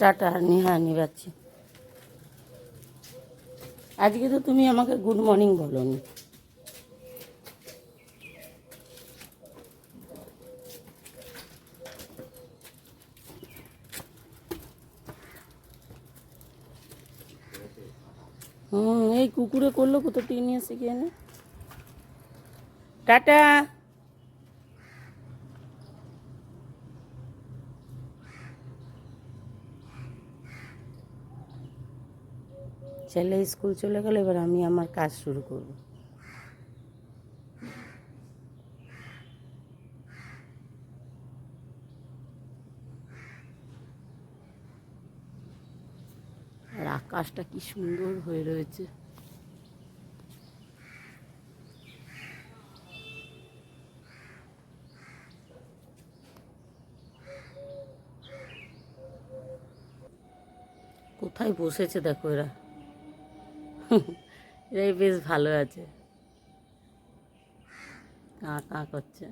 Tata. হ্যাঁ নিবাচ্ছি। আজকে তো তুমি আমাকে গুড মর্নিং বলোনি। এই কুকুরে করলো কোথা থেকে নিয়ে এসে কে? টাটা। ছেলে স্কুল চলে গেল, এবার আমি আমার কাজ শুরু করব। আর আকাশটা কি সুন্দর হয়ে রয়েছে। কোথায় বসেছে দেখো এরা। এরাই বেশ ভালো আছে, কাঁ কাঁ করছে।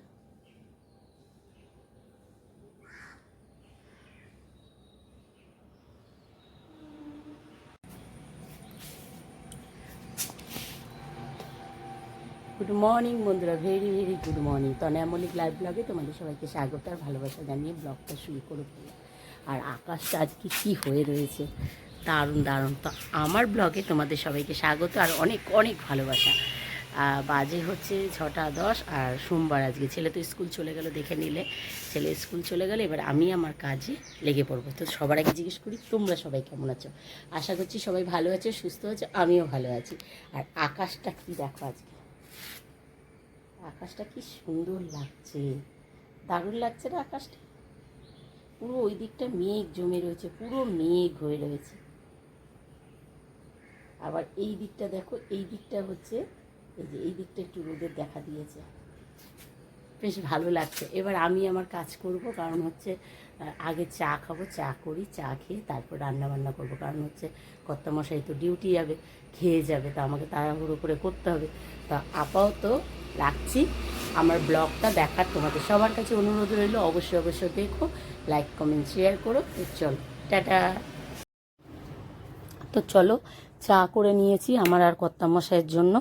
গুড মর্নিং বন্ধুরা, very very good morning. Tanaya Mallik live ব্লগে তোমাদের সবাইকে স্বাগত আর ভালোবাসা জানিয়ে ব্লগটা শুরু করে ফেলি। আর আকাশটা আজকে কী হয়ে রয়েছে, দারুণ দারুণ। তো আমার ব্লগে তোমাদের সবাইকে স্বাগত আর অনেক অনেক ভালোবাসা। বাজে হচ্ছে 6:10 আর সোমবার আজকে। ছেলে তো স্কুল চলে গেল, দেখে নিলে ছেলে স্কুল চলে গেলে, এবার আমি আমার কাজে লেগে পড়বো। তো সবার আগে জিজ্ঞেস করি তোমরা সবাই কেমন আছো? আশা করছি সবাই ভালো আছো, সুস্থ আছো, আমিও ভালো আছি। আর আকাশটা কি দেখো আজকে, আকাশটা কি সুন্দর লাগছে, দারুণ লাগছে না আকাশটা? পুরো ওই দিকটা মেঘ জমে রয়েছে, পুরো মেঘ হয়ে রয়েছে। আবার এই দিকটা দেখো, এই দিকটা হচ্ছে এই যে এই দিকটা একটু রোদের দেখা দিয়েছে, বেশ ভালো লাগছে। এবার আমি আমার কাজ করব, কারণ হচ্ছে আগে চা খাবো, চা করি, চা খেয়ে তারপর রান্না বান্না করবো। কারণ হচ্ছে কর্তামশাই তো ডিউটি যাবে, খেয়ে যাবে, তা আমাকে তাড়াহুড়ো করে করতে হবে। তা আপাতত রাখছি। আমার ব্লগটা দেখার তোমাদের সবার কাছে অনুরোধ রইল, অবশ্যই অবশ্যই দেখো, লাইক কমেন্ট শেয়ার করো। চলো টাটা। তো চলো, চা করে নিয়েছি আমার আর কর্তামশাইয়ের জন্য।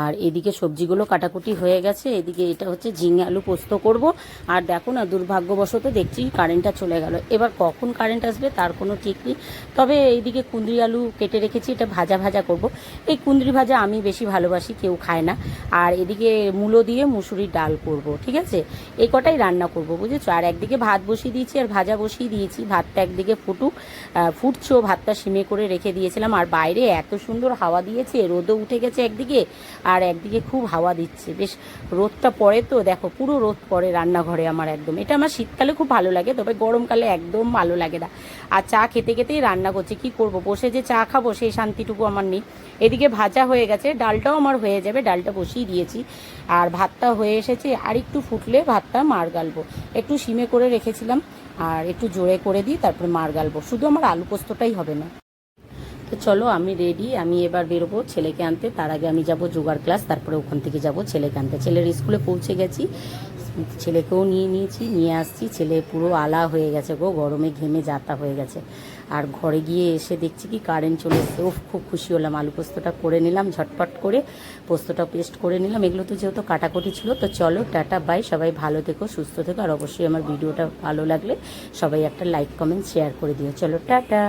আর এদিকে সবজিগুলো কাটাকুটি হয়ে গেছে। এদিকে এটা হচ্ছে ঝিঙে আলু পোস্ত করব। আর দেখো না, দুর্ভাগ্যবশত দেখছি কারেন্টটা চলে গেল। এবার কখন কারেন্ট আসবে তার কোনো ঠিক নেই। তবে এইদিকে কুঁদরি আলু কেটে রেখেছি, এটা ভাজা ভাজা করব। এই কুঁদরি ভাজা আমি বেশি ভালোবাসি, কেউ খায় না। আর এদিকে মূলো দিয়ে মুসুরির ডাল করব, ঠিক আছে? এই কটাই রান্না করব, বুঝেছো? আর একদিকে ভাত বসিয়ে দিয়েছি আর ভাজা বসিয়ে দিয়েছি। ভাতটা একদিকে ফুটছো, ভাতটা সিমে করে রেখে দিয়েছিলাম। আর বাইরে এত সুন্দর হাওয়া দিয়েছে, রোদও উঠে গেছে একদিকে আর একদিকে খুব হাওয়া দিচ্ছে। বেশ রোদটা পড়ে, তো দেখো পুরো রোদ পড়ে রান্নাঘরে আমার একদম। এটা আমার শীতকালে খুব ভালো লাগে, তবে গরমকালে একদম ভালো লাগে না। আর চা খেতে খেতেই রান্না করছি, কি করব, বসে যে চা খাবো সেই শান্তিটুকু আমার নেই। এদিকে ভাজা হয়ে গেছে, ডালটাও আমার হয়ে যাবে, ডালটা বসিয়ে দিয়েছি। আর ভাতটা হয়ে এসেছে, আর একটু ফুটলে ভাতটা মার গালবো। একটু সিমে করে রেখেছিলাম, আর একটু জোরে করে দিই, তারপরে মার গালবো। শুধু আমার আলু পোস্তটাই হবে না। তো চলো আমি রেডি, আমি এবার বেরোবো ছেলেকে আনতে। তার আগে আমি যাব যোগার ক্লাস, তারপরে ওখান থেকে যাব ছেলেকে আনতে। ছেলের স্কুলে পৌঁছে গেছি, ছেলেকেও নিয়ে আসছি। ছেলে পুরো আলা হয়ে গেছে গো, গরমে ঘেমে যাতা হয়ে গেছে। আর ঘরে গিয়ে এসে দেখছি কি কারেন্ট চলে এসছে। ও খুব খুশি হলাম, আলু পোস্তটা করে নিলাম ঝটপট করে, পোস্তটা পেস্ট করে নিলাম। এগুলো তো যেহেতু কাটাকুটি ছিল। তো চলো টাটা বাই, সবাই ভালো থেকো, সুস্থ থেকো। আর অবশ্যই আমার ভিডিওটা ভালো লাগলে সবাই একটা লাইক কমেন্ট শেয়ার করে দিও। চলো টাটা।